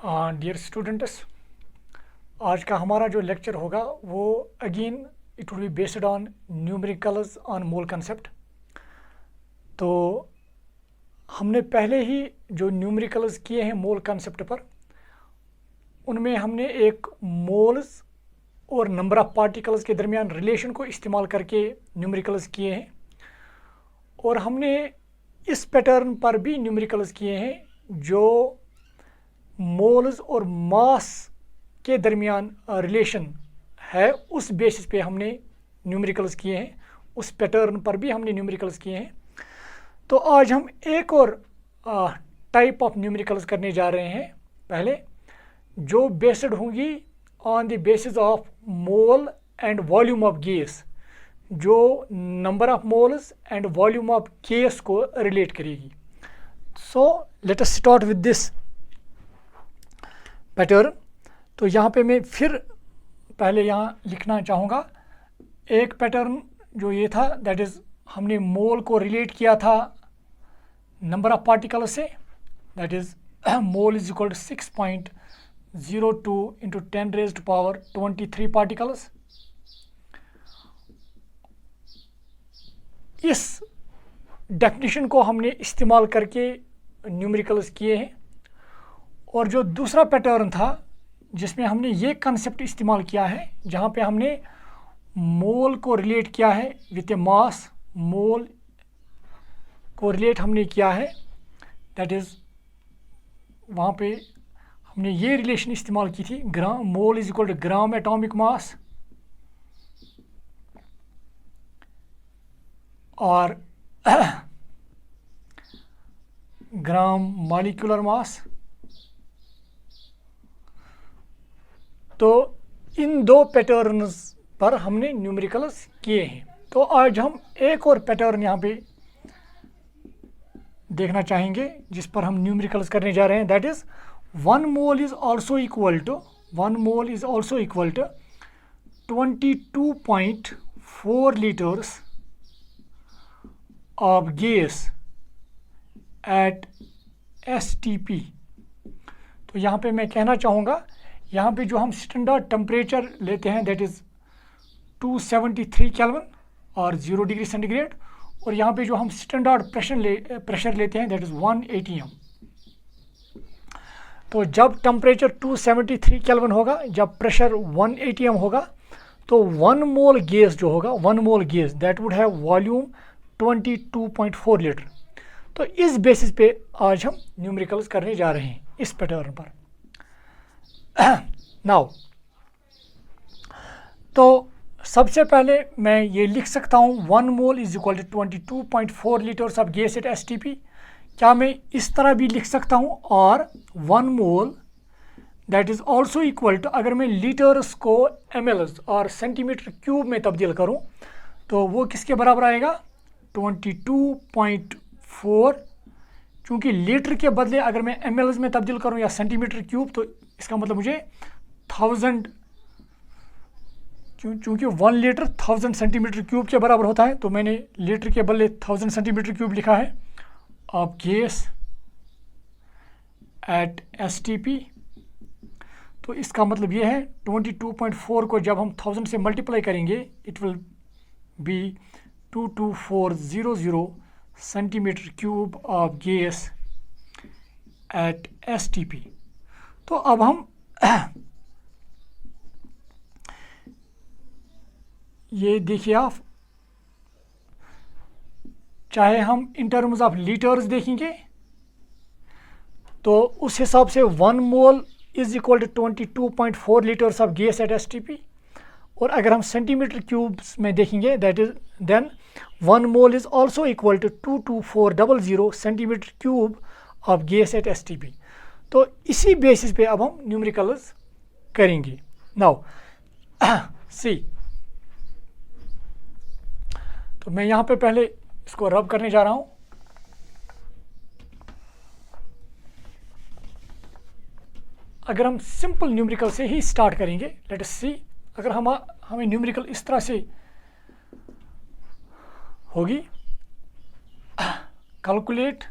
Dear students, आज का हमारा जो लेक्चर होगा वो again it will be based on numericals on mole concept. तो हमने पहले ही जो न्यूमेरिकल्स किए हैं मोल कंसेप्ट पर, उनमें हमने एक मोल्स और नंबर ऑफ़ पार्टिकल्स के दरमियान रिलेशन को इस्तेमाल करके न्यूमेरिकल्स किए हैं, और हमने इस पैटर्न पर भी न्यूमेरिकल्स किए हैं जो मोल्स और मास के दरमियान रिलेशन है, उस बेसिस पे हमने न्यूमेरिकल्स किए हैं, उस पैटर्न पर भी हमने न्यूमेरिकल्स किए हैं। तो आज हम एक और टाइप ऑफ न्यूमेरिकल्स करने जा रहे हैं, पहले जो बेस्ड होंगी on the basis of mole and volume of gas, जो number of moles and volume of gas को रिलेट करेगी। So let us start with this pattern. तो यहाँ पे मैं फिर पहले यहाँ लिखना चाहूँगा एक पैटर्न जो ये था, दैट इज़ हमने मोल को रिलेट किया था नंबर ऑफ पार्टिकल से, that is mole is equal to 6.02 into 10⁻23 particles. इस डेफिनेशन को हमने इस्तेमाल करके न्यूमेरिकल्स किए हैं। और जो दूसरा पैटर्न था जिसमें हमने ये कंसेप्ट इस्तेमाल किया है, जहाँ पे हमने मोल को रिलेट किया है विथ ए मास, मोल को रिलेट हमने किया है, दैट इज़ वहाँ पे हमने ये रिलेशन इस्तेमाल की थी, gram mole is equal to gram atomic mass और ग्राम मॉलिक्यूलर मास। तो इन दो पैटर्न्स पर हमने न्यूमेरिकल्स किए हैं। तो आज हम एक और पैटर्न यहाँ पे देखना चाहेंगे जिस पर हम न्यूमेरिकल्स करने जा रहे हैं, that is 1 mole is also equal to 22.4 litres of gas at STP। तो यहाँ पे मैं कहना चाहूँगा, यहाँ पे जो हम स्टैंडर्ड टेम्परेचर लेते हैं दैट इज़ 273 केल्विन और 0 डिग्री सेंटीग्रेड, और यहाँ पे जो हम स्टैंडर्ड प्रेशर लेते हैं दैट इज़ 1 ATM। तो जब टेम्परेचर 273 केल्विन होगा, जब प्रेशर 1 ATM होगा, तो 1 मोल गैस जो होगा, 1 मोल gas that would have volume 22.4 litre. तो इस बेसिस पे आज हम न्यूमेरिकल्स करने जा रहे हैं इस पैटर्न पर। नाउ तो सबसे पहले मैं ये लिख सकता हूँ 1 mole is equal to 22.4 litres of gas at STP। क्या मैं इस तरह भी लिख सकता हूँ, और 1 mole that is also equal to, अगर मैं लीटर्स को mLs और सेंटीमीटर क्यूब में तब्दील करूँ तो वो किसके बराबर आएगा, 22.4। चूँकि लीटर के बदले अगर मैं mLs में तब्दील करूँ या सेंटीमीटर क्यूब, तो इसका मतलब मुझे 1000, चूँकि 1 लीटर 1000 सेंटीमीटर क्यूब के बराबर होता है, तो मैंने लीटर के बदले 1000 सेंटीमीटर क्यूब लिखा है ऑफ गैस एट STP। तो इसका मतलब ये है 22.4 को जब हम 1000 से मल्टीप्लाई करेंगे, it will be 22400 centimetre cube of gas at STP। तो अब हम ये देखिए, आप चाहे हम इन टर्म्स ऑफ लीटर्स देखेंगे तो उस हिसाब से 1 mole is equal to 22.4 litres of gas at STP, और अगर हम सेंटीमीटर क्यूब्स में देखेंगे that is then 1 mole is also equal to 22400 centimetre cube of gas at STP। तो इसी बेसिस पे अब हम न्यूमेरिकल्स करेंगे। नाउ सी, तो मैं यहाँ पे पहले इसको रब करने जा रहा हूँ। अगर हम सिंपल न्यूमेरिकल से ही स्टार्ट करेंगे, लेट अस सी, अगर हमें न्यूमेरिकल इस तरह से होगी, calculate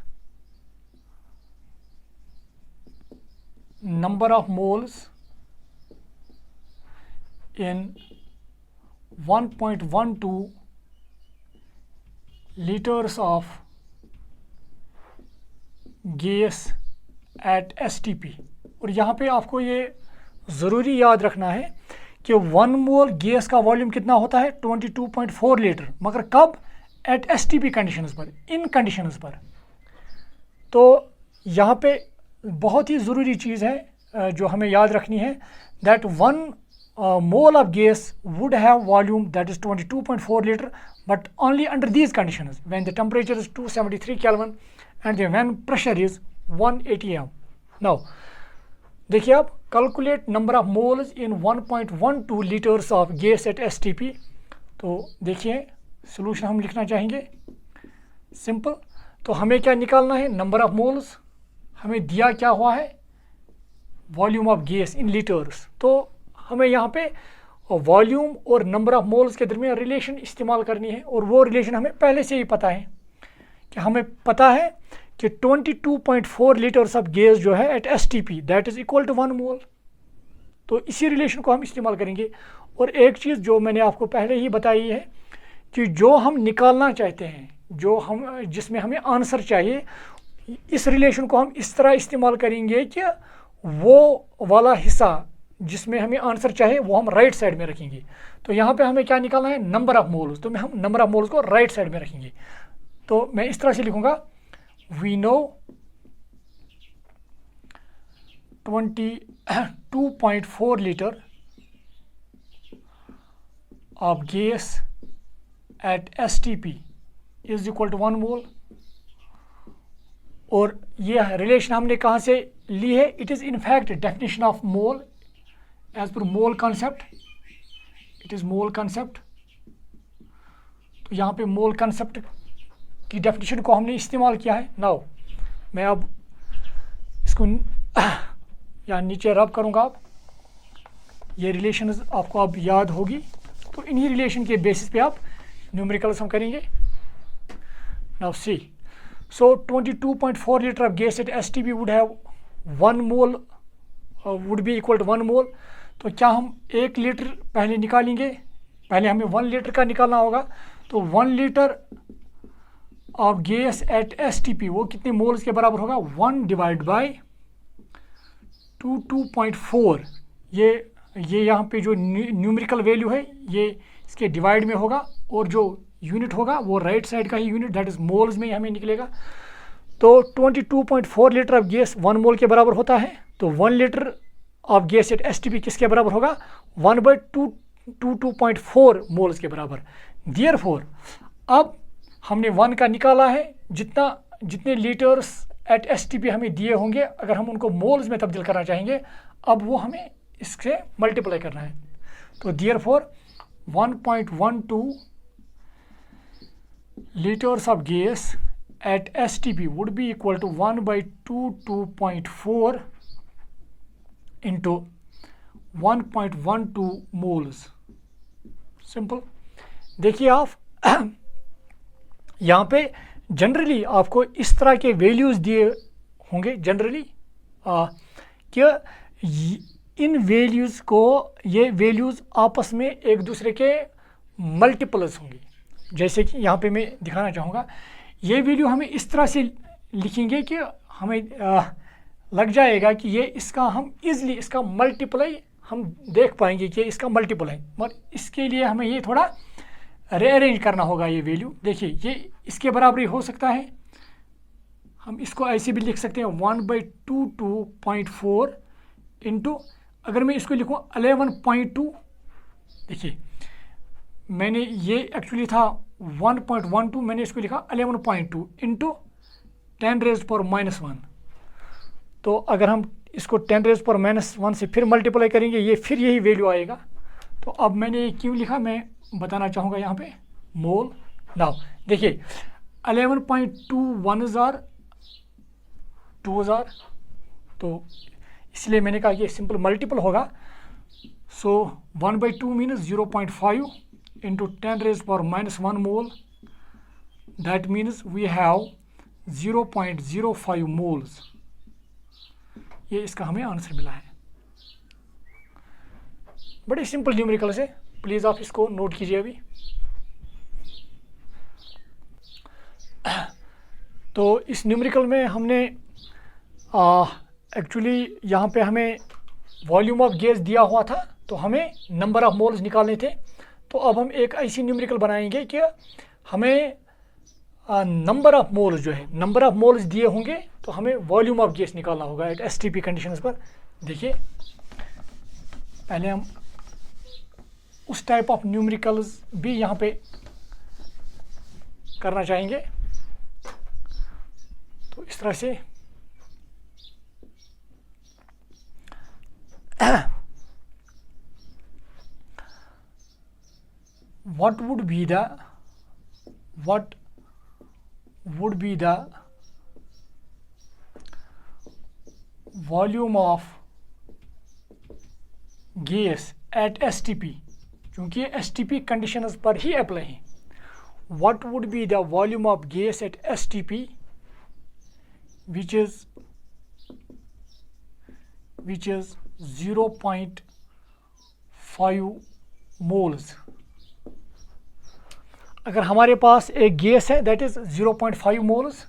number of moles in 1.12 liters of gas at STP। और यहाँ पे आपको ये ज़रूरी याद रखना है कि 1 मोल गैस का वॉल्यूम कितना होता है 22.4 लीटर, मगर कब? एट STP कंडीशंस पर, इन कंडीशंस पर। तो यहाँ पे बहुत ही ज़रूरी चीज़ है जो हमें याद रखनी है, that 1 mole of gas would have volume that is 22.4 liter, but only under these conditions, when the temperature is 273 Kelvin and when pressure is 180 m। Now देखिए आप, calculate number of moles in 1.12 liters of gas at STP। तो देखिए solution हम लिखना चाहेंगे simple. तो हमें क्या निकालना है? Number of moles. हमें दिया क्या हुआ है? Volume of gas in litres. तो हमें यहाँ पे वॉल्यूम और नंबर ऑफ मोल्स के दरमियान रिलेशन इस्तेमाल करनी है, और वो रिलेशन हमें पहले से ही पता है कि हमें पता है कि 22.4 लीटर्स ऑफ गैस जो है at STP that is equal to 1 mole. तो इसी रिलेशन को हम इस्तेमाल करेंगे। और एक चीज़ जो मैंने आपको पहले ही बताई है कि जो हम निकालना चाहते हैं, जो हम जिसमें हमें आंसर चाहिए, इस रिलेशन को हम इस तरह इस्तेमाल करेंगे कि वो वाला हिस्सा जिसमें हमें आंसर चाहिए वो हम राइट साइड में रखेंगे। तो यहाँ पे हमें क्या निकालना है? Number of moles. तो हम नंबर ऑफ मोल्स को राइट साइड में रखेंगे। तो मैं इस तरह से लिखूँगा, we know 22.4 litre of gas at STP is equal to 1 mole. और ये रिलेशन हमने कहाँ से ली है? It is in fact definition of mole as per mole concept. It is mole concept. तो यहाँ पे मोल कॉन्सेप्ट की डेफिनेशन को हमने इस्तेमाल किया है। नाउ मैं अब इसको यहाँ नीचे रब करूँगा। आप ये रिलेशन आपको अब याद होगी। तो इन्हीं रिलेशन के बेसिस पे आप न्यूमेरिकल्स हम करेंगे। Now see, so 22.4 litre of gas at STP would have 1 mole would be equal to 1 mole. तो क्या हम 1 लीटर पहले निकालेंगे? पहले हमें 1 लीटर का निकालना होगा। तो 1 litre of gas at STP वो कितने मोल्स के बराबर होगा? 1 डिवाइड बाई 22.4। ये यहाँ पे जो न्यूमेरिकल वैल्यू है ये इसके डिवाइड में होगा, और जो यूनिट होगा वो राइट साइड का ही यूनिट दैट इज़ मोल्स में ही हमें निकलेगा। तो 22.4 लीटर ऑफ गैस 1 मोल के बराबर होता है। तो 1 litre of gas at STP किसके बराबर होगा? 1/22.4 मोल्स के बराबर। देयरफॉर अब हमने 1 का निकाला है, जितने लीटर्स एट STP हमें दिए होंगे, अगर हम उनको मोल्स में तब्दील करना चाहेंगे, अब वो हमें इससे मल्टीप्लाई करना है। तो therefore 1.12 liters of gas at STP would be equal to 1/22.4 into 1.12 moles। Simple. देखिए आप यहाँ पे जनरली आपको इस तरह के वैल्यूज़ दिए होंगे जनरली कि इन वैल्यूज़ को, ये वैल्यूज़ आपस में एक दूसरे के मल्टीपल्स होंगी। जैसे कि यहाँ पे मैं दिखाना चाहूँगा, ये वैल्यू हमें इस तरह से लिखेंगे कि हमें लग जाएगा कि ये इसका हम इजली इसका मल्टीप्लाई हम देख पाएंगे कि इसका मल्टीपल है, मगर इसके लिए हमें ये थोड़ा रीअरेंज करना होगा। ये वैल्यू देखिए, ये इसके बराबर ही हो सकता है। हम इसको ऐसे भी लिख सकते हैं 1/22.4 इंटू, अगर मैं इसको लिखूँ 11.2, देखिए मैंने ये एक्चुअली था 1.12, मैंने इसको लिखा 11.2 इंटू 10⁻⁻1। तो अगर हम इसको 10⁻⁻1 से फिर मल्टीप्लाई करेंगे, ये फिर यही वैल्यू आएगा। तो अब मैंने ये क्यों लिखा मैं बताना चाहूँगा यहाँ पे, मोल। नाउ देखिए 11.2 1,000 2,000, तो इसलिए मैंने कहा कि सिंपल मल्टीपल होगा। सो 1/2 means 0.5 into 10⁻⁻1 mole, that means we have 0.05 moles। ये इसका हमें आंसर मिला है। बड़ी सिंपल न्यूमेरिकल्स है, प्लीज़ आप इसको नोट कीजिए अभी। तो इस न्यूमेरिकल में हमने एक्चुअली यहाँ पे हमें वॉल्यूम ऑफ गैस दिया हुआ था, तो हमें नंबर ऑफ मोल्स निकालने थे। तो अब हम एक ऐसी न्यूमेरिकल बनाएंगे कि हमें नंबर ऑफ मोल्स जो है, नंबर ऑफ मोल्स दिए होंगे, तो हमें वॉल्यूम ऑफ गैस निकालना होगा एट एसटीपी कंडीशंस पर। देखिए पहले हम उस टाइप ऑफ न्यूमेरिकल्स भी यहाँ पे करना चाहेंगे। तो इस तरह से what would be the volume of gas at STP, क्योंकि STP कंडीशंस पर ही अप्लाई है। what would be the volume of gas at STP which is 0.5 moles. अगर हमारे पास एक गैस है दैट इज़ 0.5 मोल्स,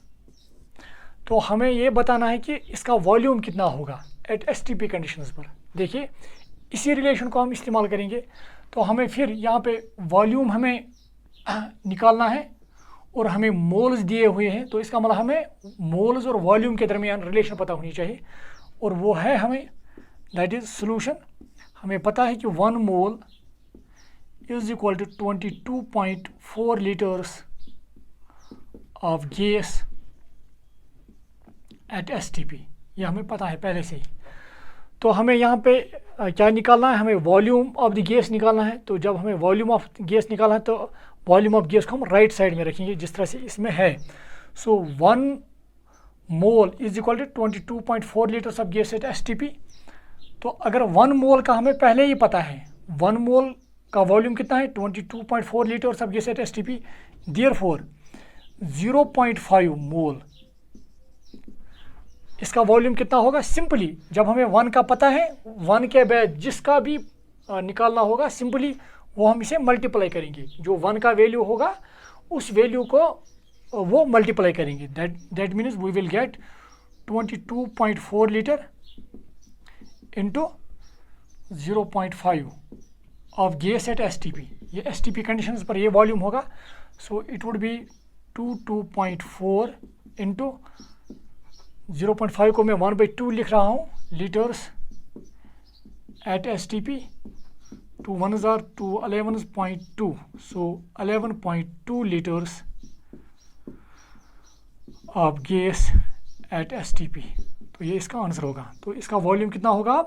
तो हमें ये बताना है कि इसका वॉल्यूम कितना होगा एट एसटीपी कंडीशंस पर। देखिए इसी रिलेशन को हम इस्तेमाल करेंगे। तो हमें फिर यहाँ पे वॉल्यूम हमें निकालना है और हमें मोल्स दिए हुए हैं, तो इसका मतलब हमें मोल्स और वॉल्यूम के दरमियान रिलेशन पता होनी चाहिए, और वो है हमें दैट इज़ सोल्यूशन। हमें पता है कि 1 mole is equal to 22.4 litres of gas at STP, ये हमें पता है पहले से ही। तो हमें यहाँ पे क्या निकालना है, हमें वॉल्यूम ऑफ द गैस निकालना है। तो जब हमें वॉल्यूम ऑफ गैस निकालना है तो वॉल्यूम ऑफ गैस को हम राइट साइड में रखेंगे जिस तरह से इसमें है। So 1 mole is equal to 22.4 litres of gas at STP. तो अगर 1 मोल का हमें पहले ही पता है, 1 मोल का वॉल्यूम कितना है 22.4 litres of gas at STP, therefore 0.5 मोल इसका वॉल्यूम कितना होगा। सिंपली जब हमें 1 का पता है, 1 के बाद जिसका भी निकालना होगा सिंपली वो हम इसे मल्टीप्लाई करेंगे। जो 1 का वैल्यू होगा उस वैल्यू को वो मल्टीप्लाई करेंगे। That means we will get 22.4 litre into 0.5 of gas at STP. ये एसटीपी कंडीशंस पर ये वॉल्यूम होगा। So it would be 22.4 into 0.5 को मैं 1/2 लिख रहा हूँ litres at STP. 2 1s are 2 11.2, so 11.2 liters of gas at STP. तो ये इसका आंसर होगा। तो इसका वॉल्यूम कितना होगा अब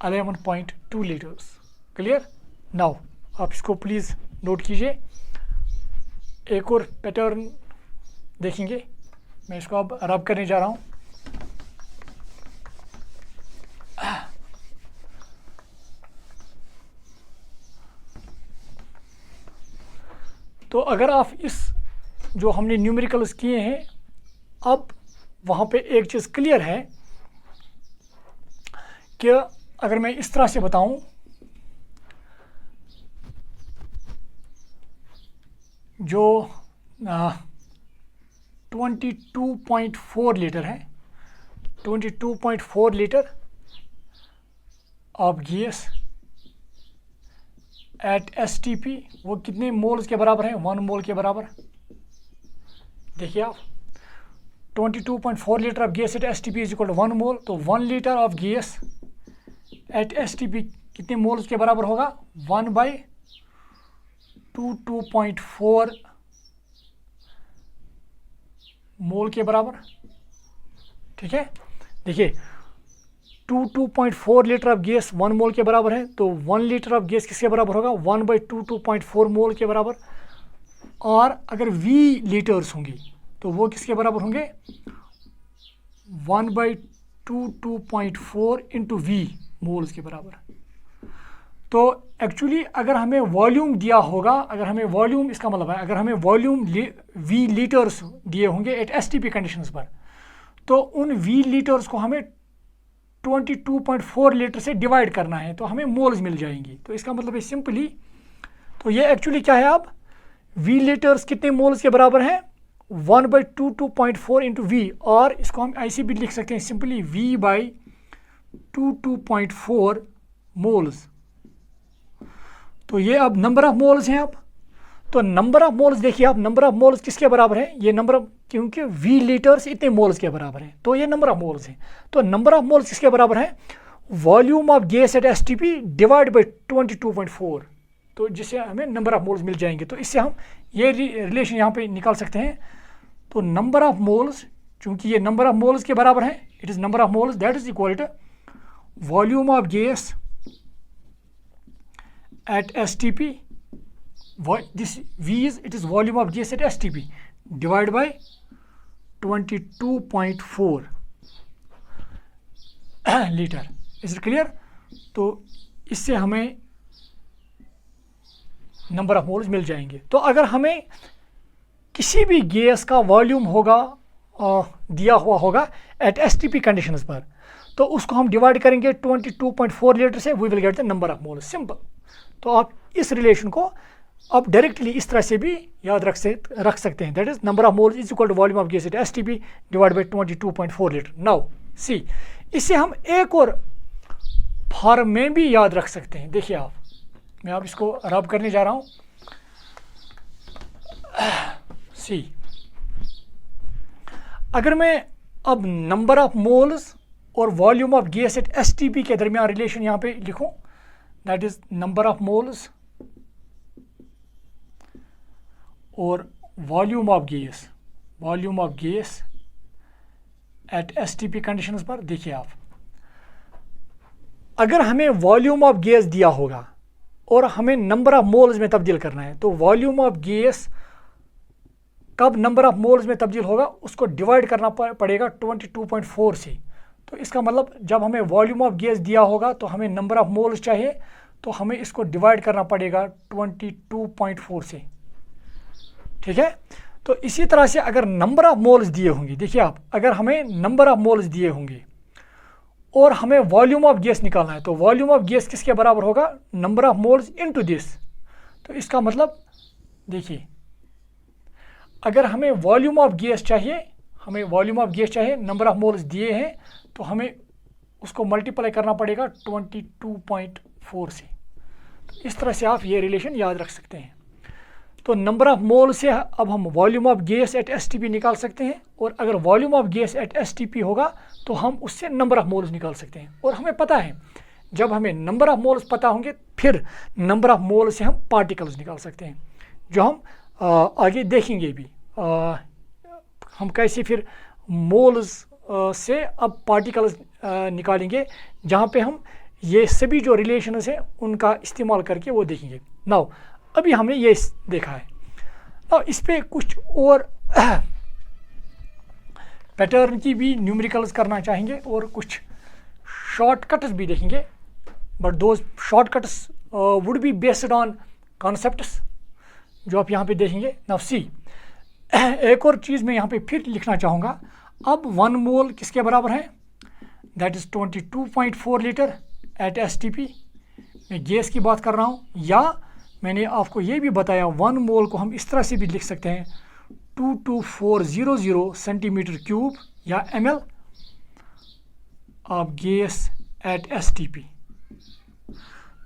11.2 लीटर्स। क्लियर। नाउ आप इसको प्लीज़ नोट कीजिए। एक और पैटर्न देखेंगे, मैं इसको अब रब करने जा रहा हूँ। तो अगर आप इस जो हमने न्यूमेरिकल्स किए हैं, अब वहाँ पे एक चीज़ क्लियर है कि अगर मैं इस तरह से बताऊं, जो 22.4 लीटर है, 22.4 litre of gas at STP, वो कितने मोल्स के बराबर है 1 मोल के बराबर। देखिए आप 22.4 litre of gas at STP is equal to 1 mole. तो 1 litre of gas at STP कितने मोल्स के बराबर होगा 1/22.4 मोल के बराबर। ठीक है। देखिए 22.4 लीटर ऑफ गैस 1 मोल के बराबर है, तो 1 लीटर ऑफ गैस किसके बराबर होगा 1/22.4 मोल के बराबर। और अगर V लीटर्स होंगी तो वो किसके बराबर होंगे 1/22.4 इंटू V मोल्स के बराबर। तो एक्चुअली अगर हमें वॉल्यूम दिया होगा, अगर हमें वॉल्यूम, इसका मतलब है अगर हमें वॉल्यूम V लीटर्स दिए होंगे एट एसटीपी कंडीशंस पर, तो उन V लीटर्स को हमें 22.4 लीटर से डिवाइड करना है तो हमें मोल्स मिल जाएंगी। तो इसका मतलब है सिंपली, तो ये एक्चुअली क्या है, अब V लीटर्स कितने मोल्स के बराबर हैं, 1/22.4 इंटू वी, और इसको हम ऐसे भी लिख सकते हैं सिंपली V/22.4 मोल्स। तो ये अब नंबर ऑफ मोल्स हैं। अब तो नंबर ऑफ मोल्स देखिए आप, नंबर ऑफ मोल्स किसके बराबर है, ये नंबर ऑफ, क्योंकि V लीटर्स इतने मोल्स के बराबर हैं तो ये नंबर ऑफ मोल्स हैं। तो नंबर ऑफ मोल्स किसके बराबर है, volume of gas at STP divide by 22.4, तो जिससे हमें नंबर ऑफ मोल्स मिल जाएंगे। तो इससे हम ये रिलेशन यहाँ पे निकाल सकते हैं। तो नंबर ऑफ मोल्स, चूंकि ये नंबर ऑफ मोल्स के बराबर है, it is number of moles that is equal to volume of gas at STP, this V is, it is volume of gas at STP divided by 22.4 litre. Is it clear? तो इससे हमें number of moles मिल जाएंगे। तो अगर हमें किसी भी gas का वॉल्यूम होगा दिया हुआ होगा एट STP कंडीशंस पर, तो उसको हम डिवाइड करेंगे 22.4 लीटर से, we will get the number of moles, simple. तो आप इस रिलेशन को आप डायरेक्टली इस तरह से भी याद रख सकते हैं, that is number of moles is equal to volume of gas at STP divide by 22.4 litre. Now see, इससे हम एक और फॉर्म में भी याद रख सकते हैं। देखिए आप, मैं अब इसको रब करने जा रहा हूँ। सी, अगर मैं अब नंबर ऑफ मोल्स और volume of gas at STP के दरमियान रिलेशन यहाँ पे लिखूं, that is number of moles और volume of gas at STP conditions पर। देखिए आप, अगर हमें वॉल्यूम ऑफ गैस दिया होगा और हमें नंबर ऑफ मोल्स में तब्दील करना है, तो वॉल्यूम ऑफ गैस कब नंबर ऑफ मोल्स में तब्दील होगा, उसको डिवाइड करना पड़ेगा 22.4 से। तो इसका मतलब जब हमें वॉल्यूम ऑफ गैस दिया होगा तो हमें नंबर ऑफ मोल्स चाहिए, तो हमें इसको डिवाइड करना पड़ेगा 22.4 से, ठीक है। तो इसी तरह से अगर नंबर ऑफ मोल्स दिए होंगे, देखिए आप, अगर हमें नंबर ऑफ मोल्स दिए होंगे और हमें वॉल्यूम ऑफ गैस निकालना है, तो वॉल्यूम ऑफ गैस किसके बराबर होगा, number of moles into this. तो इसका मतलब देखिए, अगर हमें वॉल्यूम ऑफ गैस चाहिए, नंबर ऑफ मोल्स दिए हैं, तो हमें उसको मल्टीप्लाई करना पड़ेगा 22.4 से। तो इस तरह से आप ये रिलेशन याद रख सकते हैं। तो नंबर ऑफ मोल से अब हम volume of gas at STP निकाल सकते हैं, और अगर volume of gas at STP होगा तो हम उससे नंबर ऑफ मोल्स निकाल सकते हैं। और हमें पता है, जब हमें नंबर ऑफ मोल्स पता होंगे, फिर नंबर ऑफ मोल से हम पार्टिकल्स निकाल सकते हैं, जो हम आगे देखेंगे भी। हम कैसे फिर मोल्स से अब पार्टिकल्स निकालेंगे, जहाँ पे हम ये सभी जो रिलेशंस हैं उनका इस्तेमाल करके वो देखेंगे। नाउ अभी हमने ये देखा है, नाउ इस पे कुछ और पैटर्न की भी न्यूमेरिकल्स करना चाहेंगे और कुछ शॉर्टकट्स भी देखेंगे, but those shortcuts would be based on concepts जो आप यहाँ पे देखेंगे। नाउ सी, एक और चीज़ मैं यहाँ पे फिर लिखना चाहूँगा। अब 1 मोल किसके बराबर है, that is 22.4 litre at STP। मैं गैस की बात कर रहा हूँ, या मैंने आपको ये भी बताया 1 मोल को हम इस तरह से भी लिख सकते हैं 22400 सेंटीमीटर क्यूब या ml of gas at STP।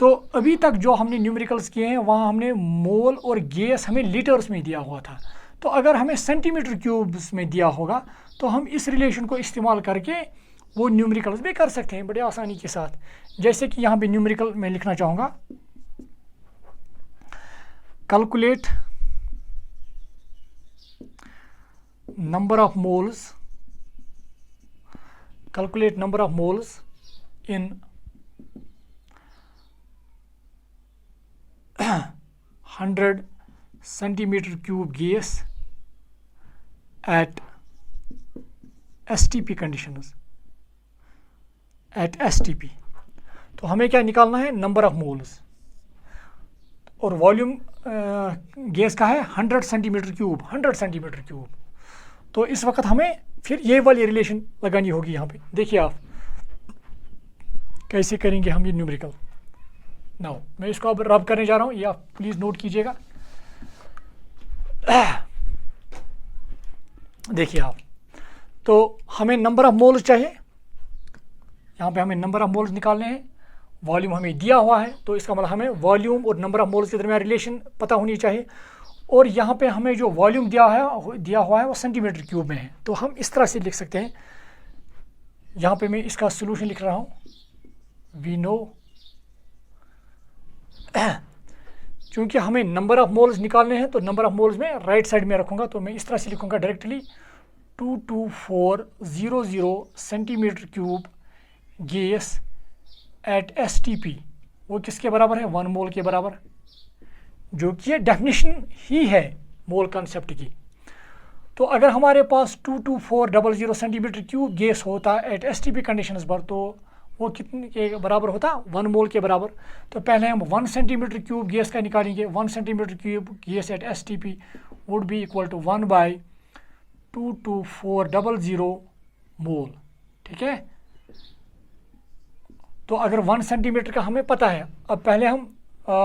तो अभी तक जो हमने न्यूमेरिकल्स किए हैं वहाँ हमने मोल और गैस हमें लीटर्स में दिया हुआ था। तो अगर हमें सेंटीमीटर क्यूब्स में दिया होगा तो हम इस रिलेशन को इस्तेमाल करके वो न्यूमेरिकल्स भी कर सकते हैं बड़े आसानी के साथ। जैसे कि यहाँ पे न्यूमेरिकल मैं लिखना चाहूँगा, calculate number of moles in 100 centimeter cube gas at STP conditions at STP। तो हमें क्या निकालना है, नंबर ऑफ मोल्स, और वॉल्यूम गैस का है 100 सेंटीमीटर क्यूब। तो इस वक्त हमें फिर ये वाली रिलेशन लगानी होगी। यहाँ पे देखिए आप, कैसे करेंगे हम ये न्यूमेरिकल। नाउ मैं इसको अब रब करने जा रहा हूँ, ये आप प्लीज़ नोट कीजिएगा। देखिए आप, तो हमें नंबर ऑफ मोल्स चाहिए, यहाँ पे हमें नंबर ऑफ मोल्स निकालने हैं, वॉल्यूम हमें दिया हुआ है, तो इसका मतलब हमें वॉल्यूम और नंबर ऑफ मोल्स के दरमियान रिलेशन पता होनी चाहिए। और यहाँ पे हमें जो वॉल्यूम दिया हुआ है वो सेंटीमीटर क्यूब में है। तो हम इस तरह से लिख सकते हैं, यहाँ पे मैं इसका सोल्यूशन लिख रहा हूँ, वी नो, क्योंकि हमें नंबर ऑफ मोल्स निकालने हैं तो नंबर ऑफ मोल्स में राइट साइड में रखूँगा, तो मैं इस तरह से लिखूँगा directly 22400 centimetre cube gas at STP, वो किसके बराबर है, 1 मोल के बराबर, जो कि ये डेफिनेशन ही है मोल कॉन्सेप्ट की। तो अगर हमारे पास 22400 सेंटीमीटर क्यूब गैस होता एट STP कंडीशंस पर, तो वो कितने के बराबर होता, 1 मोल के बराबर। तो पहले हम 1 सेंटीमीटर क्यूब गैस का निकालेंगे। 1 centimetre cube gas at STP would be equal to 1/22400 mole, ठीक है। तो अगर 1 सेंटीमीटर का हमें पता है, अब पहले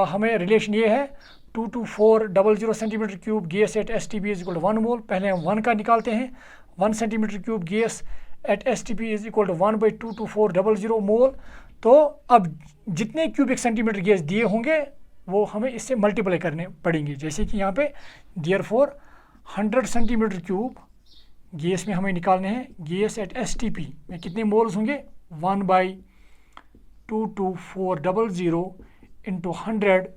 हमें रिलेशन ये है 22400 centimetre cube gas at STP is equal to 1 mole. पहले हम 1 का निकालते हैं, 1 centimetre cube gas at STP is equal to 1/22400 mole. तो अब जितने क्यूबिक सेंटीमीटर गैस दिए होंगे वो हमें इससे मल्टीप्लाई करने पड़ेंगे, जैसे कि यहाँ पे देयरफॉर 100 सेंटीमीटर क्यूब गैस में हमें निकालने हैं, गैस एट STP में कितने मोल्स होंगे, 1/22400 इंटू 100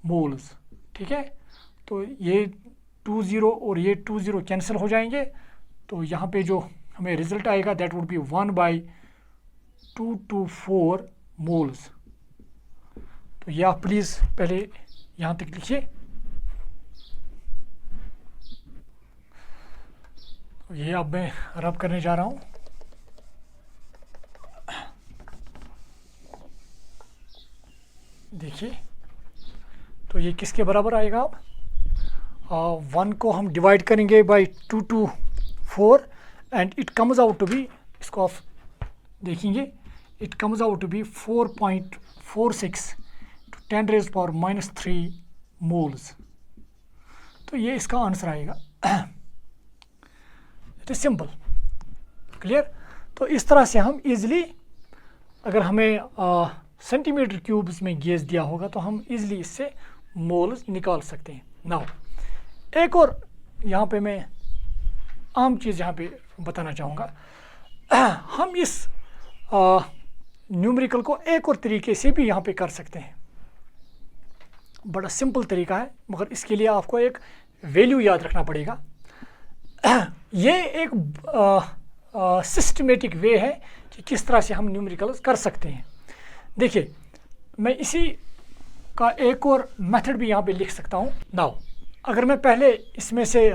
मोल्स, ठीक है। तो ये 20 और ये 20 कैंसिल हो जाएंगे, तो यहाँ पे जो हमें रिजल्ट आएगा दैट वुड बी 1/224 मोल्स। तो ये आप प्लीज़ पहले यहाँ तक लिखिए। तो ये अब मैं रब करने जा रहा हूँ। देखिए, तो ये किसके बराबर आएगा, अब 1 को हम डिवाइड करेंगे by 224 and it comes out to be, इसको आप देखेंगे, it comes out to be 4.46 to 10⁻³ moles. तो ये इसका आंसर आएगा। It is simple, clear. तो इस तरह से हम इजीली, अगर हमें सेंटीमीटर क्यूब्स में गैस दिया होगा तो हम इजीली इससे मोल्स निकाल सकते हैं। नाउ एक और यहाँ पे मैं आम चीज़ यहाँ पे बताना चाहूँगा। हम इस न्यूमेरिकल को एक और तरीके से भी यहाँ पे कर सकते हैं। बड़ा सिंपल तरीका है, मगर इसके लिए आपको एक वैल्यू याद रखना पड़ेगा। ये एक सिस्टमेटिक वे है कि किस तरह से हम न्यूमेरिकल्स कर सकते हैं। देखिए, मैं इसी का एक और मेथड भी यहाँ पे लिख सकता हूँ। नाउ अगर मैं पहले इसमें से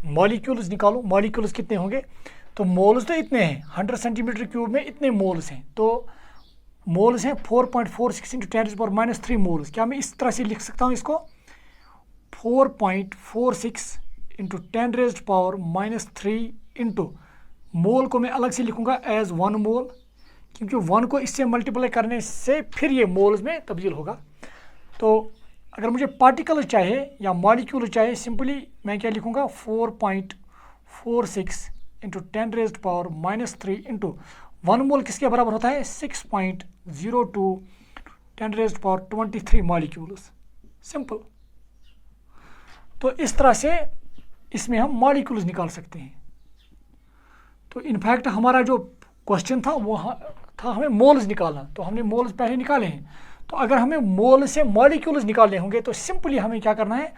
मॉलिक्यूल्स निकालूँ, मॉलिक्यूल्स कितने होंगे, तो मोल्स तो इतने हैं, 100 सेंटीमीटर क्यूब में इतने मोल्स हैं, तो मोल्स हैं 4.46 इंटू 10⁻³ मोल्स। क्या मैं इस तरह से लिख सकता हूँ इसको, 4.46 इंटू 10⁻³ इंटू मोल को मैं अलग से लिखूँगा एज 1 मोल, क्योंकि 1 को इससे मल्टीप्लाई करने से फिर ये मोल्स में तब्दील होगा। तो अगर मुझे पार्टिकल चाहिए या मॉलिक्यूल चाहिए, सिंपली मैं क्या लिखूँगा, 4.46 इंटू 10⁻³ इंटू 1 मोल किसके बराबर होता है, 6.02 10⁻23 मॉलिक्यूल्स। सिंपल। तो इस तरह से इसमें हम मॉलिक्यूल्स निकाल सकते हैं। तो इनफैक्ट हमारा जो क्वेश्चन था वो था हमें मोल्स निकालना, तो हमने मोल्स पहले निकाले हैं। तो अगर हमें मोल से मॉलिक्यूल्स निकालने होंगे तो सिंपली हमें क्या करना है,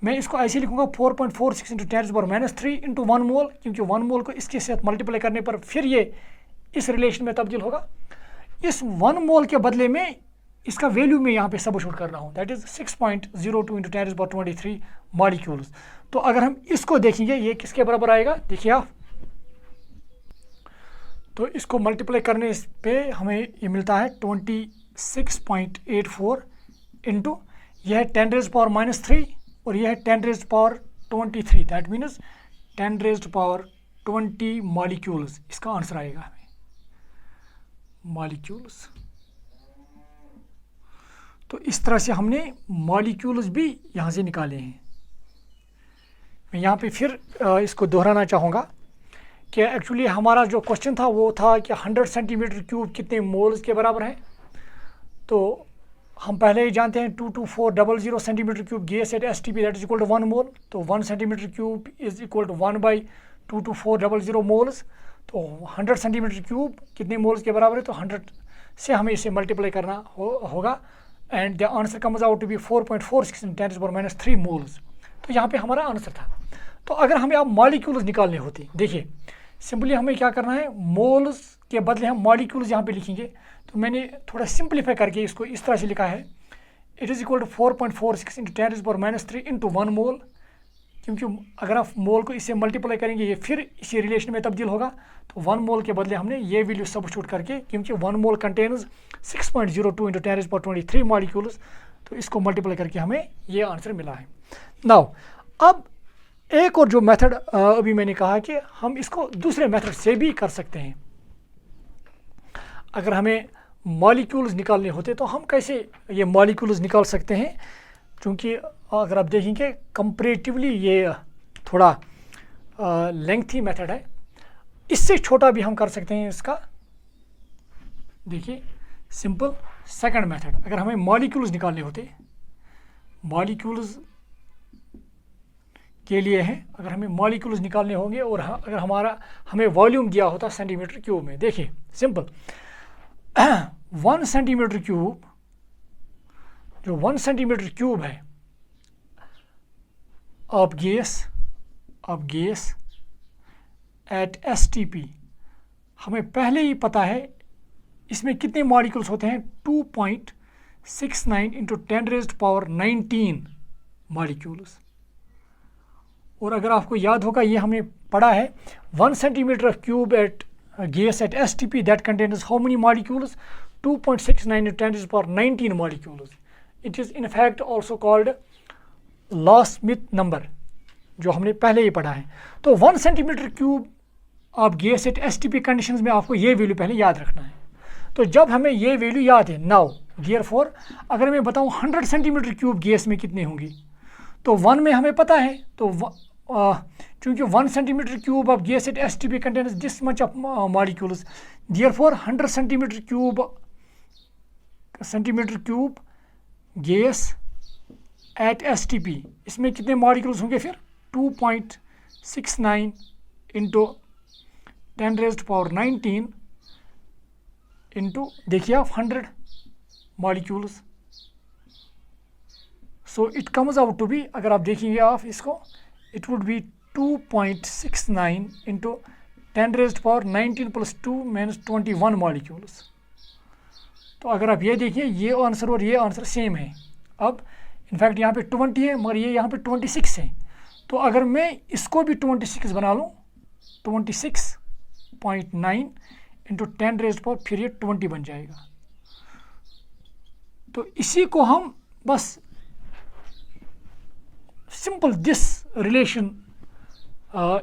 मैं इसको ऐसे लिखूंगा 4.46 इंटू 10⁻³ इंटू 1 मोल, क्योंकि 1 मोल को इसके साथ मल्टीप्लाई करने पर फिर ये इस रिलेशन में तब्दील होगा। इस 1 मोल के बदले में इसका वैल्यू मैं यहाँ पे सबस्टिट्यूट कर रहा हूँ, दैट इज 6.02 इंटू 10⁻23 मॉलिक्यूल्स। तो अगर हम इसको देखेंगे ये किसके बराबर आएगा, देखिए आप, तो इसको मल्टीप्लाई करने पे हमें ये मिलता है 26.84 इंटू यह है 10⁻³ और यह है 10⁻23, दैट मीन्स 10⁻20 मॉलिक्यूल्स। इसका आंसर आएगा हमें मॉलिक्यूल्स। तो इस तरह से हमने मॉलिक्यूल्स भी यहाँ से निकाले हैं। मैं यहाँ पे फिर इसको दोहराना चाहूँगा कि एक्चुअली हमारा जो क्वेश्चन था वो था कि 100 सेंटीमीटर क्यूब कितने मोल्स के बराबर है। तो हम पहले ही जानते हैं 22400 centimetre cube gas at STP that is equal to 1 mole. तो 1 centimetre cube is equal to 1/22400 moles. तो 100 सेंटीमीटर क्यूब कितने मोल्स के बराबर है, तो 100 से हमें इसे मल्टीप्लाई करना होगा and the answer comes out to be 4.46 × 10⁻³ moles. तो यहाँ पे हमारा आंसर था। तो अगर हमें अब मॉलिक्यूल्स निकालने होते, देखिए सिंपली हमें क्या करना है, मोल्स के बदले हम मॉलिक्यूल्स यहाँ पे लिखेंगे। तो मैंने थोड़ा सिंप्लीफाई करके इसको इस तरह से लिखा है, इट इज़ इक्वल टू 4.46 × 10⁻³ × 1 मोल, क्योंकि अगर आप मोल को इससे मल्टीप्लाई करेंगे ये फिर इसी रिलेशन में तब्दील होगा। तो 1 मोल के बदले हमने ये वैल्यू सब्स्टिट्यूट करके, क्योंकि 1 मोल कंटेन्स 6.02 × 10⁻23 मॉलिक्यूल्स, तो इसको मल्टीप्लाई करके हमें ये आंसर मिला है। नाउ अब एक और जो मेथड अभी मैंने कहा कि हम इसको दूसरे मेथड से भी कर सकते हैं। अगर हमें मॉलिक्यूल्स निकालने होते तो हम कैसे ये मॉलिक्यूल्स निकाल सकते हैं, क्योंकि अगर आप देखेंगे कंपैरेटिवली ये थोड़ा लेंथी मेथड है। इससे छोटा भी हम कर सकते हैं इसका। देखिए सिंपल सेकंड मेथड, अगर हमें मॉलिक्यूल्स निकालने होते, मॉलिक्यूल्स के लिए हैं, अगर हमें मॉलिक्यूल्स निकालने होंगे और अगर हमें वॉल्यूम दिया होता सेंटीमीटर क्यूब में, देखिए सिंपल 1 सेंटीमीटर क्यूब, जो 1 सेंटीमीटर क्यूब है ऑफ गैस एट STP, हमें पहले ही पता है इसमें कितने मॉलिक्यूल्स होते हैं, 2.69 × 10⁻19 मॉलिक्यूल्स। और अगर आपको याद होगा ये हमने पढ़ा है 1 centimetre cube at gas at STP that contains how many molecules, 2.69 × 10⁻19 molecules. It is in fact also called Loschmidt number, जो हमने पहले ही पढ़ा है। तो 1 centimetre cube of gas at STP conditions में आपको ये वैल्यू पहले याद रखना है। तो जब हमें ये वैल्यू याद है, नाउ देयरफॉर अगर मैं बताऊँ 100 सेंटीमीटर क्यूब गैस में कितने होंगे, तो 1 में हमें पता है। तो क्योंकि 1 centimetre cube of gas at STP contains this much of molecules, therefore 100 centimetre cube gas at STP, इसमें कितने मॉलिक्यूल्स होंगे फिर, 2.69 × 10⁻19 इंटू देखिए आप 100 molecules. So it comes out to be, अगर आप देखेंगे आप इसको, इट वुड बी 2.69 × 10⁻19 + 2 = 21 मॉलिक्यूल्स। तो अगर आप ये देखिए ये आंसर और ये आंसर सेम है। अब इनफैक्ट यहाँ पे 20 है मगर ये यहाँ पे 26 है। तो अगर मैं इसको भी 26 बना लूँ, 26.9 × 10⁻, फिर ये 20 बन जाएगा। तो इसी को हम बस simple this relation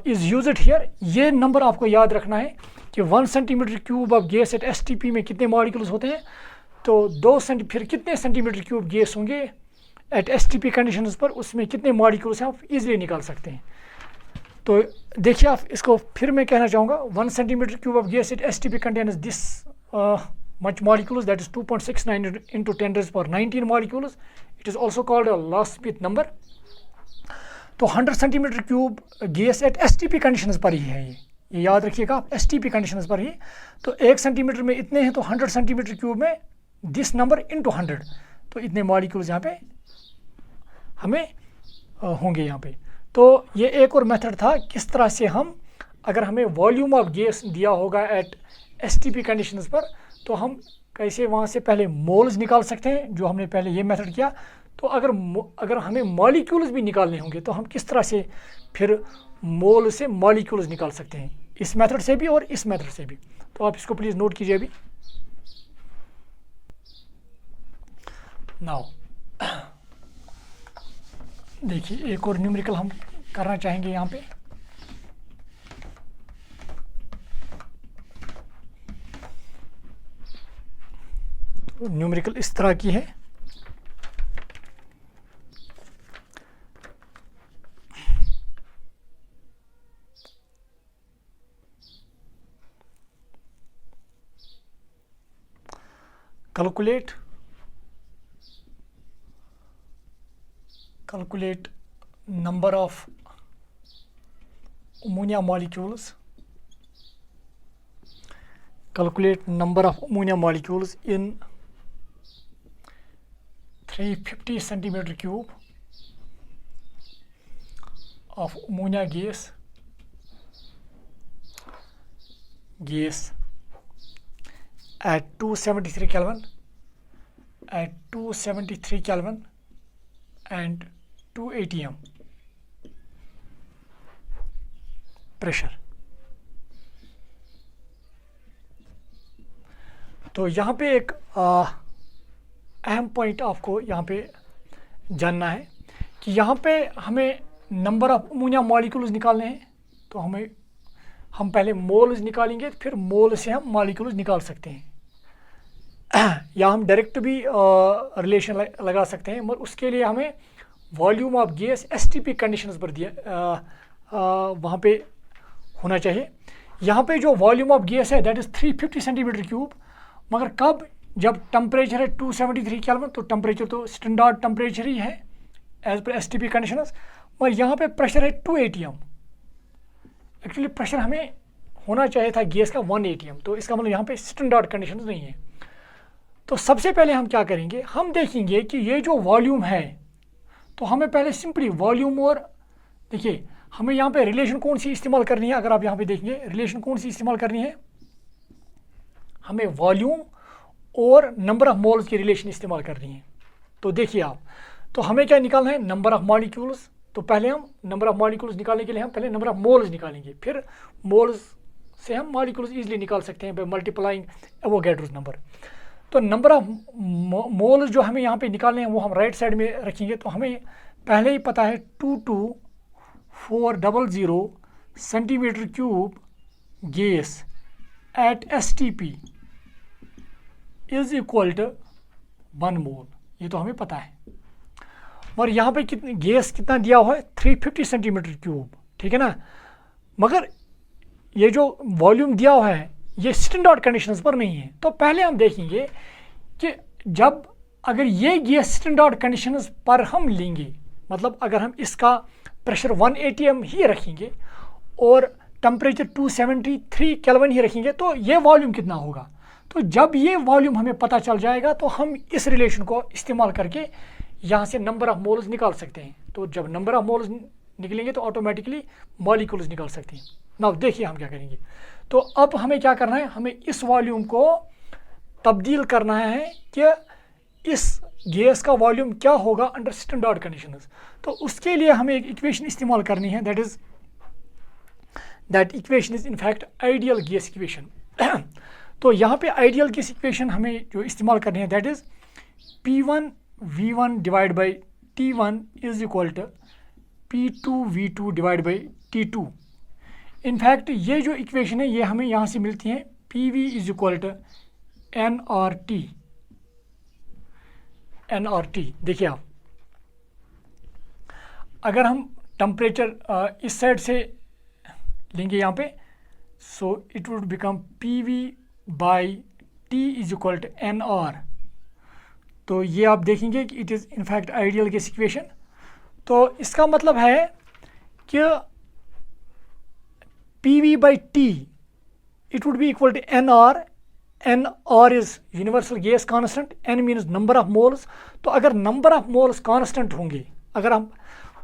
is used here. ये नंबर आपको याद रखना है कि 1 centimetre cube of gas at STP में कितने मॉलिक्यूल्स होते हैं, तो फिर कितने सेंटीमीटर क्यूब गैस होंगे एट STP कंडीशंस पर, उसमें कितने मॉलिक्यूल्स हैं आप इजीली निकाल सकते हैं। तो देखिए आप इसको फिर मैं कहना चाहूँगा, 1 centimetre cube of gas at STP contains this much molecules, that is 2.69 × 10⁻19 molecules. It is also called a law-Smith number. तो 100 centimetre cube gas at STP conditions पर ही है, ये याद रखिएगा, STP कंडीशंस पर ही। तो 1 सेंटीमीटर में इतने हैं, तो 100 सेंटीमीटर क्यूब में दिस नंबर इंटू 100, तो इतने मॉलिक्यूल्स यहाँ पे हमें होंगे यहाँ पे। तो ये एक और मेथड था किस तरह से हम, अगर हमें वॉल्यूम ऑफ गैस दिया होगा एट STP कंडीशंस पर, तो हम कैसे वहाँ से पहले मोल्स निकाल सकते हैं, जो हमने पहले ये मेथड किया। तो अगर हमें मॉलिक्यूल्स भी निकालने होंगे तो हम किस तरह से फिर मोल से मॉलिक्यूल्स निकाल सकते हैं, इस मेथड से भी और इस मेथड से भी। तो आप इसको प्लीज़ नोट कीजिए अभी। नाउ देखिए एक और न्यूमेरिकल हम करना चाहेंगे यहाँ पे। तो न्यूमेरिकल इस तरह की है, calculate number of ammonia molecules in 350 centimeter cube of ammonia gas at 273 Kelvin and 2 atm pressure. तो यहाँ पे एक अहम पॉइंट आपको यहाँ पे जानना है कि यहाँ पे हमें नंबर ऑफ अमोनिया मॉलिक्यूल्स निकालने हैं। तो हम पहले मोल्स निकालेंगे, फिर मोल से हम मॉलिक्यूल्स निकाल सकते हैं या हम डायरेक्ट भी रिलेशन लगा सकते हैं, मगर उसके लिए हमें volume of gas STP conditions पर वहाँ पे होना चाहिए। यहाँ पे जो वॉल्यूम ऑफ गैस है दैट इज़ 350 सेंटीमीटर क्यूब, मगर कब, जब टेम्परेचर है 273 केल्विन, तो टेम्परेचर तो स्टैंडर्ड टेम्परेचर ही है एज पर एसटीपी कंडीशंस, मगर यहाँ पे प्रेशर है 2 atm। एक्चुअली प्रेशर हमें होना चाहिए था गैस का 1 atm, तो इसका मतलब यहाँ पे स्टैंडर्ड कंडीशंस नहीं है। तो सबसे पहले हम क्या करेंगे, हम देखेंगे कि ये जो वॉल्यूम है, तो हमें पहले सिंपली वॉल्यूम और देखिए हमें यहाँ पे रिलेशन कौन सी इस्तेमाल करनी है। अगर आप यहाँ पे देखेंगे रिलेशन कौन सी इस्तेमाल करनी है, हमें वॉल्यूम और नंबर ऑफ मोल्स की रिलेशन इस्तेमाल करनी है। तो देखिए आप, तो हमें क्या निकालना है, नंबर ऑफ मॉलिक्यूल्स। तो पहले हम नंबर ऑफ मॉलिक्यूल्स निकालने के लिए हम पहले नंबर ऑफ मोल्स निकालेंगे, फिर मोल्स से हम मॉलिक्यूल्स इजीली निकाल सकते हैं बाय मल्टीप्लाइंग एवोगैड्रोस नंबर। तो नंबर ऑफ मोल्स जो हमें यहाँ पे निकालने हैं वो हम राइट साइड में रखेंगे। तो हमें पहले ही पता है 22400 centimetre cube gas at STP is equal to 1 mole, ये तो हमें पता है। और यहाँ पे कितनी गैस कितना दिया हुआ है, 350 सेंटीमीटर क्यूब, ठीक है ना। मगर ये जो वॉल्यूम दिया हुआ है ये स्टैंडर्ड कंडीशंस पर नहीं है। तो पहले हम देखेंगे कि जब अगर ये गैस स्टैंडर्ड कंडीशंस पर हम लेंगे, मतलब अगर हम इसका प्रेशर 1 atm ही रखेंगे और टेम्परेचर 273 केल्विन ही रखेंगे, तो ये वॉल्यूम कितना होगा। तो जब ये वॉल्यूम हमें पता चल जाएगा तो हम इस रिलेशन को इस्तेमाल करके यहाँ से नंबर ऑफ मोल्स निकाल सकते हैं। तो जब नंबर ऑफ मोल्स निकलेंगे तो ऑटोमेटिकली मॉलिक्यूल्स निकाल सकते हैं। नाउ देखिए हम क्या करेंगे। तो अब हमें क्या करना है, हमें इस वॉल्यूम को तब्दील करना है कि इस गैस का वॉल्यूम क्या होगा अंडर स्टैंडर्ड कंडीशंस। तो उसके लिए हमें एक इक्वेशन इस्तेमाल करनी है, that equation is in fact ideal gas equation. तो यहाँ पे आइडियल गैस इक्वेशन हमें जो इस्तेमाल करनी है that is P1V1 divide by T1 is equal to P2V2 divide by T2। In fact ये जो इक्वेशन है ये हमें यहाँ से मिलती है PV is equal to nRT। देखिए आप, अगर हम टेम्परेचर इस साइड से लेंगे यहाँ पे, so it would become PV by T is equal to nR। तो ये आप देखेंगे कि it is in fact ideal gas equation. तो इसका मतलब है कि PV by T it would be equal to nR is universal gas constant, n means number of moles। तो अगर number of moles constant होंगे, अगर हम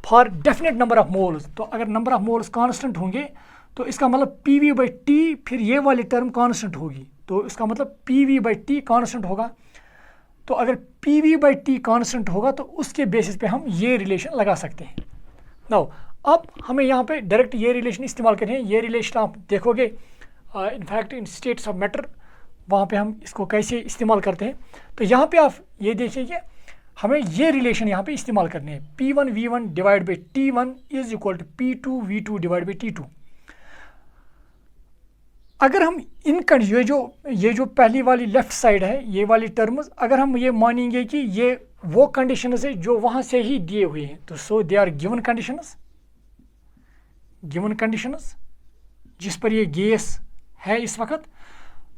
for definite number of moles, तो अगर number of moles constant होंगे तो इसका मतलब PV by T, फिर ये वाली टर्म constant होगी, तो इसका मतलब PV by T constant होगा। तो अगर PV by T constant होगा तो उसके बेसिस पे हम ये रिलेशन लगा सकते हैं। नाउ अब हमें यहाँ पे डायरेक्ट ये रिलेशन इस्तेमाल करनी है। ये रिलेशन आप देखोगे in fact in states of matter, वहाँ पे हम इसको कैसे इस्तेमाल करते हैं। तो यहाँ पे आप ये देखिए हमें ये रिलेशन यहाँ पे इस्तेमाल करनी है, P1V1 divide by T1 is equal to P2V2 divide by T2। अगर हम इन ये जो पहली वाली लेफ्ट साइड है, ये वाली टर्म्स, अगर हम ये मानेंगे कि ये वो कंडीशंस है जो वहाँ से ही दिए हुए हैं, तो सो दे आर गिवन कंडीशंस जिस पर ये गैस है इस वक्त,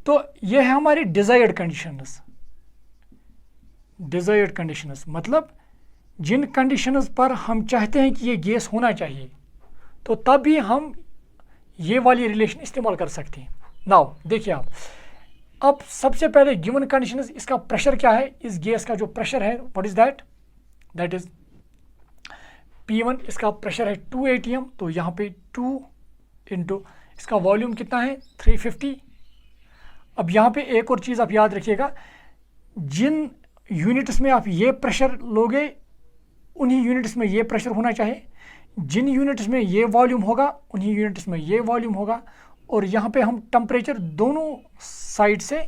तो ये है हमारी डिज़ायर्ड कंडीशंस। डिज़ायर्ड कंडीशंस, मतलब जिन कंडीशंस पर हम चाहते हैं कि ये गैस होना चाहिए, तो तब भी हम ये वाली रिलेशन इस्तेमाल कर सकते हैं। नाउ देखिए आप, अब सबसे पहले गिवन कंडीशंस, इसका प्रेशर क्या है, इस गैस का जो प्रेशर है, what is that, that is P1, इसका प्रेशर है 2 atm, तो यहाँ पे 2 इंटू इसका वॉल्यूम कितना है 350। अब यहाँ पे एक और चीज़ आप याद रखिएगा, जिन यूनिट्स में आप ये प्रेशर लोगे उन्हीं यूनिट्स में ये प्रेशर होना चाहिए, जिन यूनिट्स में ये वॉल्यूम होगा उन्हीं यूनिट्स में ये वॉल्यूम होगा, और यहाँ पे हम टेम्परेचर दोनों साइड से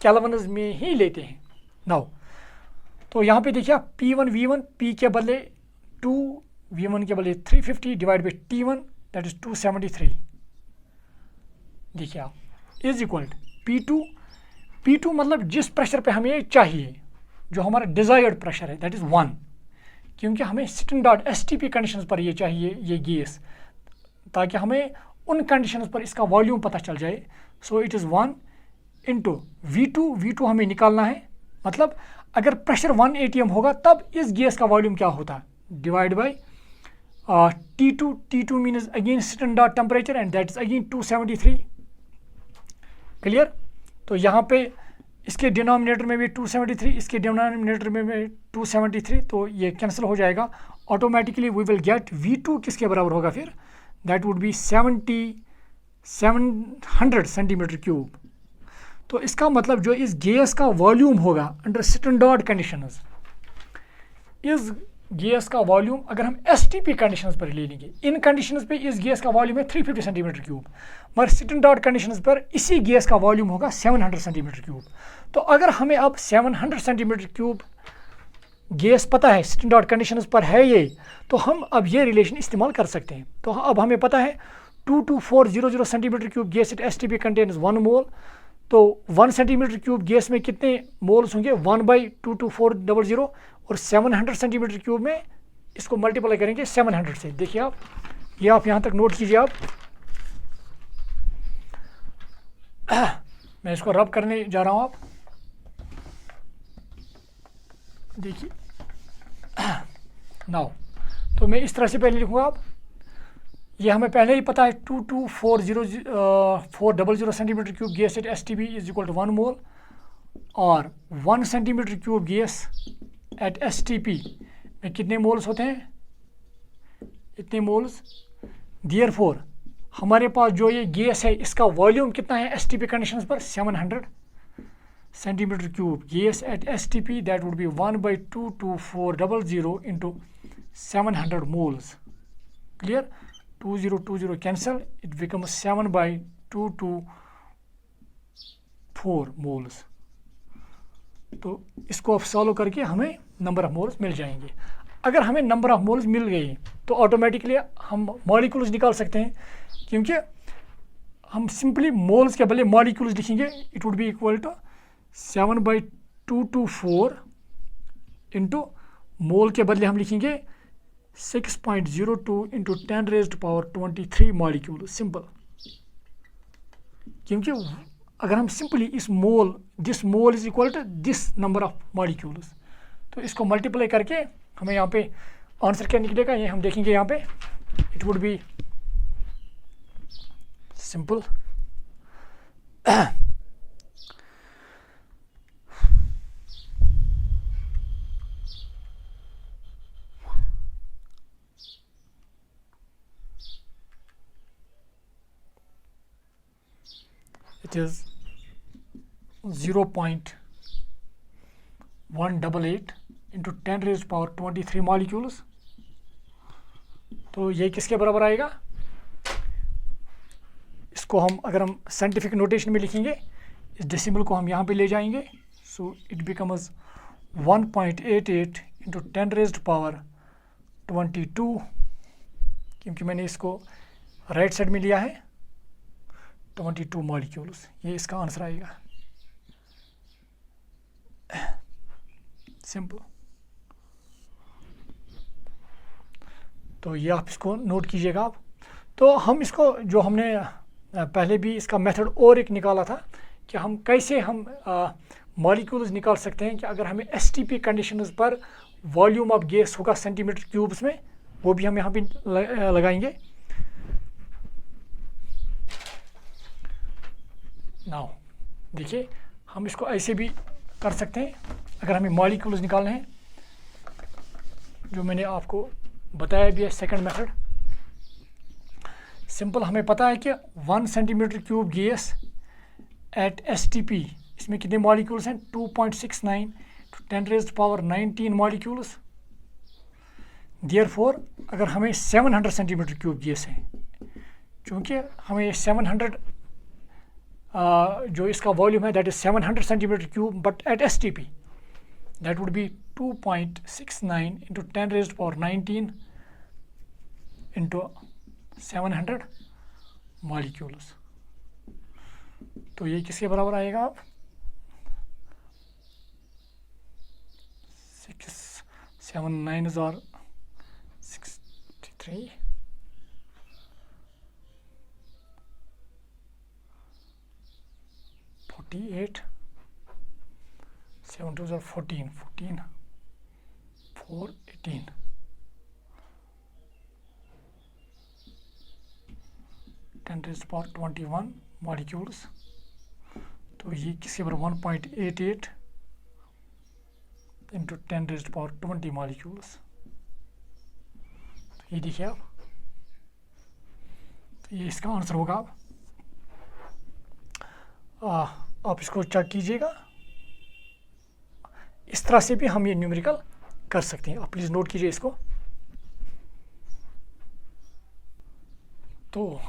केल्विन्स में ही लेते हैं। नाउ तो यहाँ पे देखिए आप P1 V1, P के बदले 2, V1 के बदले 350 divide by T1, that is 273। देखिए आप इज इक्वल टू P2 मतलब जिस प्रेशर पे हमें चाहिए, जो हमारा डिज़ायर्ड प्रेशर है, दैट इज़ 1, क्योंकि हमें स्टैंडर्ड STP कंडीशंस पर ये चाहिए ये गैस, ताकि हमें उन कंडीशंस पर इसका वॉल्यूम पता चल जाए। So it is 1 into V2 हमें निकालना है, मतलब अगर प्रेशर 1 atm होगा तब इस गैस का वॉल्यूम क्या होता है, divide by T2 means again standard temperature and that is again 273। Clear. तो यहाँ पे इसके डिनोमिनेटर में भी 273, इसके डिनोमिनेटर में भी 273, तो ये कैंसिल हो जाएगा automatically. We will gate V2 किसके बराबर होगा फिर, that would be 700 centimetre cube. तो इसका मतलब जो इस गैस का वॉल्यूम होगा अंडर स्टैंडर्ड कंडीशंस, इस गैस का वॉल्यूम अगर हम STP कंडीशंस पर ले लेंगे, इन कंडीशंस पे इस गैस का वॉल्यूम है 350 सेंटीमीटर क्यूब, मगर स्टैंडर्ड कंडीशंस पर इसी गैस का वॉल्यूम होगा 700 सेंटीमीटर क्यूब। तो अगर हमें अब 700 सेंटीमीटर क्यूब गैस पता है, स्टैंडर्ड कंडीशंस पर है ये, तो हम अब ये रिलेशन इस्तेमाल कर सकते हैं। तो अब हमें पता है 22400 centimetre cube gas at STP contains 1 mole, तो 1 सेंटीमीटर क्यूब गैस में कितने मोल्स होंगे, 1/22400, और 700 सेंटीमीटर क्यूब में इसको मल्टीप्लाई करेंगे 700 से। देखिए आप, ये आप यहाँ तक नोट कीजिए आप। मैं इसको रब करने जा रहा हूँ, आप देखिए। नाउ तो मैं इस तरह से पहले लिखूँगा, आप ये हमें पहले ही पता है 22400 centimetre cube gas at STP is equal to 1 mole, और 1 centimetre cube gas at STP में कितने मोल्स होते हैं, इतने मोल्स। देयरफॉर हमारे पास जो ये गैस है इसका वॉल्यूम कितना है STP कंडीशंस पर, 700 centimetre cube gas at STP, that would be 1/22400 into 700 moles. Clear, 20 cancel, it becomes 7/224 moles. तो इसको आप सॉल्व करके हमें नंबर ऑफ मोल्स मिल जाएंगे। अगर हमें नंबर ऑफ मोल्स मिल गई तो ऑटोमेटिकली हम मॉलिक्यूल्स निकाल सकते हैं, क्योंकि हम सिंपली मोल्स के बदले मॉलिक्यूल्स लिखेंगे। It would be equal to 7/224 into mole के बदले हम लिखेंगे 6.02 इंटू 10⁻23 मॉलिक्यूल, सिंपल। क्योंकि अगर हम सिंपली इस mole, this mole is equal to this number of molecules, तो इसको मल्टीप्लाई करके हमें यहाँ पे आंसर क्या निकलेगा ये हम देखेंगे। यहाँ पे it would B simple it is 0.188 into 10⁻23 molecules. तो ये किसके बराबर आएगा, इसको हम अगर हम साइंटिफिक नोटेशन में लिखेंगे, इस डेसिमल को हम यहाँ पे ले जाएंगे, सो इट बिकम्स 1.88 इंटू 10⁻22, क्योंकि मैंने इसको राइट साइड में लिया है, 22 मॉलिक्यूल्स। ये इसका आंसर आएगा, सिंपल। तो ये आप इसको नोट कीजिएगा आप। तो हम इसको, जो हमने पहले भी इसका मेथड और एक निकाला था कि हम कैसे हम मॉलिक्यूल्स निकाल सकते हैं कि अगर हमें STP कंडीशंस पर वॉल्यूम ऑफ गैस होगा सेंटीमीटर क्यूब्स में, वो भी हम यहाँ पे लगाएंगे। नाउ देखिए, हम इसको ऐसे भी कर सकते हैं अगर हमें मॉलिक्यूल्स निकालने हैं, जो मैंने आपको बताया भी है सेकंड मेथड। सिंपल, हमें पता है कि 1 centimetre cube gas at STP, इसमें कितने मॉलिक्यूल्स हैं? 2.69 × 10⁻19 मॉलिक्यूल्स। देयरफॉर अगर हमें 700 सेंटीमीटर क्यूब गैस है, चूँकि हमें 700 जो इसका वॉल्यूम है that is 700 centimetre cube, but at STP that would be 2.69 × 10⁻19 into 700 molecules. तो ये किसके बराबर आएगा? आप 6 7 9 और 63 48 7 2 14 14 4 18 10⁻21 मॉलिक्यूल्स। तो ये किसके बराबर? 1.88 इंटू 10⁻20 मॉलिक्यूल्स। तो ये देखिए आप, तो ये इसका आंसर होगा। आप इसको चेक कीजिएगा, इस तरह से भी हम ये न्यूमेरिकल कर सकते हैं। आप प्लीज़ नोट कीजिए इसको। तो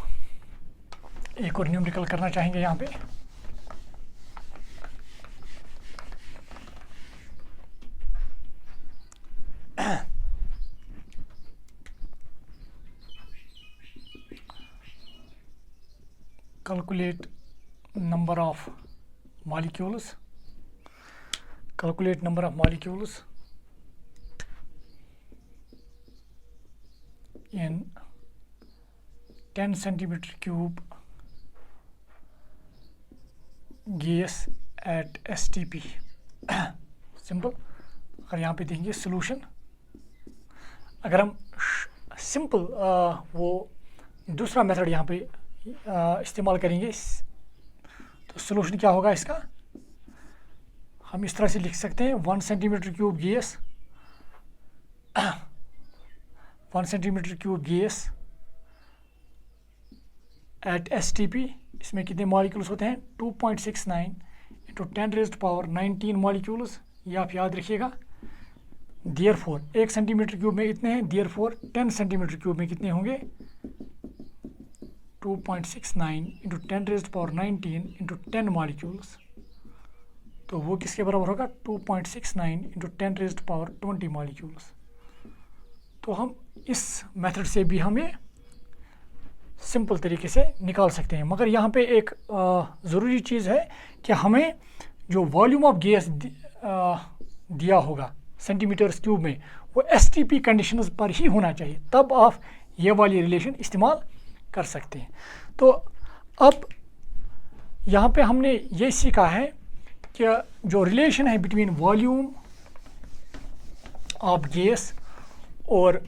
एक और न्यूमेरिकल करना चाहेंगे यहाँ पे। calculate number of molecules in 10 centimeter cube gas at STP। Simple, अगर यहाँ पे देखेंगे सोल्यूशन, अगर हम सिंपल वो दूसरा मेथड यहाँ पे इस्तेमाल करेंगे, तो सोल्यूशन क्या होगा इसका? हम इस तरह से लिख सकते हैं 1 centimetre cube gas 1 centimetre cube gas at STP, इसमें कितने मॉलिक्यूल्स होते हैं? 2.69 इंटू 10⁻19 मॉलिक्यूल्स। ये आप याद रखिएगा। देयरफॉर 1 सेंटीमीटर क्यूब में इतने हैं, देयरफॉर 10 सेंटीमीटर क्यूब में कितने होंगे? 2.69 इंटू 10⁻19 इंटू 10 मॉलिक्यूल्स। तो वो किसके बराबर होगा? 2.69 इंटू 10⁻20 मॉलिक्यूल्स। तो हम इस मेथड से भी हमें सिंपल तरीके से निकाल सकते हैं, मगर यहाँ पे एक ज़रूरी चीज़ है कि हमें जो वॉल्यूम ऑफ गैस दिया होगा सेंटीमीटर्स क्यूब में, वो STP कंडीशंस पर ही होना चाहिए, तब आप ये वाली रिलेशन इस्तेमाल कर सकते हैं। तो अब यहाँ पे हमने ये सीखा है कि जो रिलेशन है बिटवीन वॉल्यूम ऑफ गैस और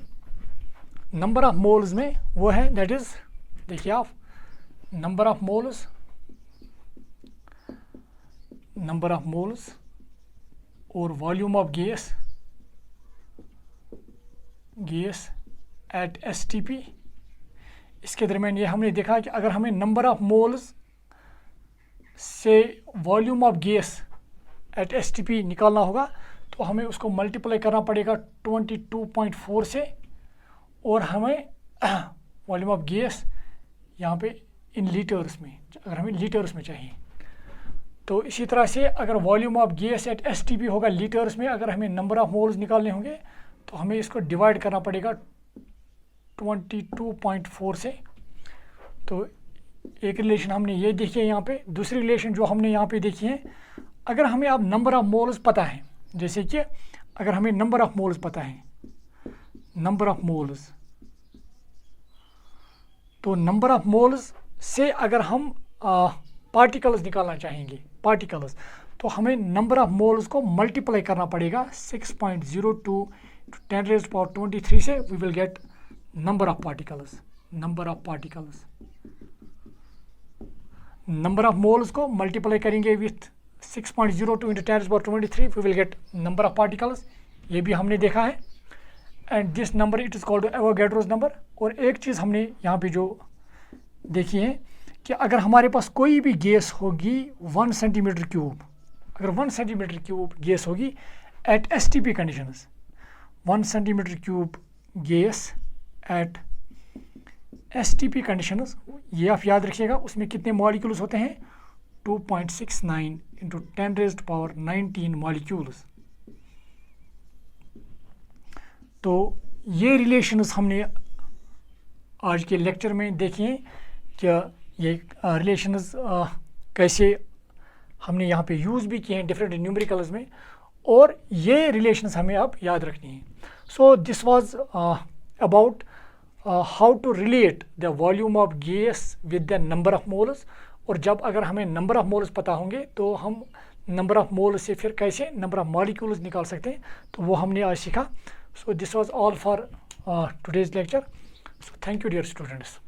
नंबर ऑफ मोल्स में, वो है दैट इज़, देखिए आप, नंबर ऑफ मोल्स और volume of gas at STP, इसके दरमियान ये हमने देखा कि अगर हमें नंबर ऑफ मोल्स से volume of gas at STP निकालना होगा, तो हमें उसको मल्टीप्लाई करना पड़ेगा 22.4 से, और हमें वॉल्यूम ऑफ गैस यहाँ पे इन लीटर्स में, अगर हमें लीटर्स में चाहिए, तो इसी तरह से अगर volume of gas at STP होगा लीटर्स में, अगर हमें नंबर ऑफ मोल्स निकालने होंगे तो हमें इसको डिवाइड करना पड़ेगा 22.4 से। तो एक रिलेशन हमने ये देखी है यहाँ पे। दूसरी रिलेशन जो हमने यहाँ पे देखी है, अगर हमें अब नंबर ऑफ मोल्स पता है, जैसे कि अगर हमें नंबर ऑफ मोल्स पता है, नंबर ऑफ मोल्स, तो नंबर ऑफ मोल्स से अगर हम पार्टिकल्स निकालना चाहेंगे, पार्टिकल्स, तो हमें नंबर ऑफ मोल्स को मल्टीप्लाई करना पड़ेगा 6.02 × 10⁻23 से, we will get number of particles. Number of moles को मल्टीप्लाई करेंगे with 6.02 × 10⁻23, we will get number of particles. ये भी हमने देखा है। And this number it is called Avogadro's number. और एक चीज़ हमने यहाँ पे जो देखी है कि अगर हमारे पास कोई भी गैस होगी 1 सेंटीमीटर क्यूब, अगर 1 सेंटीमीटर क्यूब गैस होगी at STP conditions, 1 centimetre cube gas at STP conditions, ये आप याद रखिएगा, उसमें कितने मॉलिक्यूल्स होते हैं? 2.69 × 10⁻19 मॉलिक्यूल्स। तो ये रिलेशंस हमने आज के लेक्चर में देखे हैं कि ये रिलेशंस कैसे हमने यहाँ पे यूज़ भी किए हैं डिफरेंट न्यूमेरिकल्स में, और ये रिलेशंस हमें अब याद रखनी है। So this was about how to relate the volume of gas with the number of moles. और जब अगर हमें नंबर ऑफ मोल्स पता होंगे तो हम नंबर ऑफ मोल्स से फिर कैसे नंबर ऑफ मॉलिक्यूल्स निकाल सकते हैं, तो वो हमने आज सीखा। So this was all for today's lecture. So thank you dear students.